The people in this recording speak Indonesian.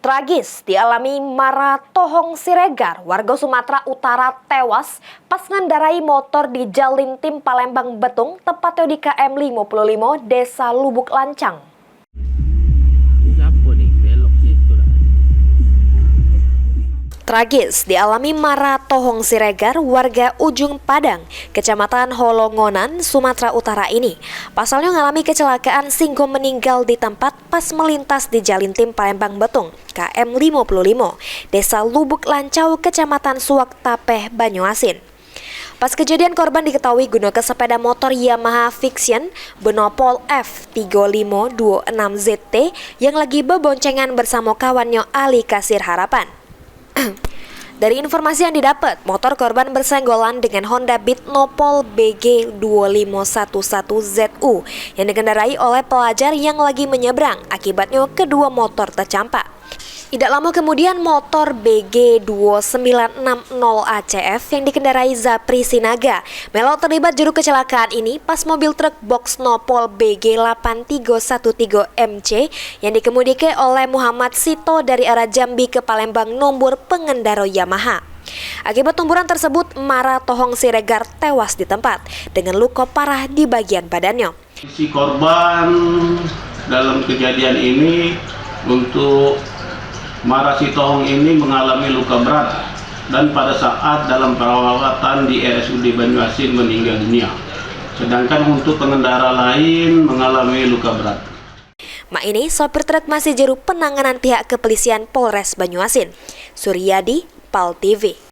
Tragis dialami Mara Tohong Siregar, warga Sumatera Utara tewas pas ngendarai motor di Jalintim Palembang Betung, tepatnya di KM 55 Desa Lubuk Lancang. Tragis dialami Mara Tohong Siregar, warga Ujung Padang, Kecamatan Holongonan, Sumatera Utara ini. Pasalnya mengalami kecelakaan sehingga meninggal di tempat pas melintas di Jalintim Palembang Betung, KM 55, Desa Lubuk Lancau, Kecamatan Suak Tapeh, Banyuasin. Pas kejadian, korban diketahui guna ke sepeda motor Yamaha Vixion Benopol F3526ZT yang lagi beboncengan bersama kawannya Ali Kasir Harapan. Dari informasi yang didapat, motor korban bersenggolan dengan Honda Beat Nopol BG2511ZU yang dikendarai oleh pelajar yang lagi menyeberang. Akibatnya kedua motor tercampak. Tidak lama kemudian motor BG2960ACF yang dikendarai Zapri Sinaga melok terlibat juru kecelakaan ini pas mobil truk box Nopol BG8313MC yang dikemudikan oleh Muhammad Sito dari arah Jambi ke Palembang nomor pengendara Yamaha. Akibat tumburan tersebut, Mara Tohong Siregar tewas di tempat dengan luka parah di bagian badannya. Si korban dalam kejadian ini untuk Mara Tohong ini mengalami luka berat dan pada saat dalam perawatan di RSUD Banyuasin meninggal dunia. Sedangkan untuk pengendara lain mengalami luka berat. Mak ini sopir truk masih jeru penanganan pihak kepolisian Polres Banyuasin. Suryadi, PAL TV.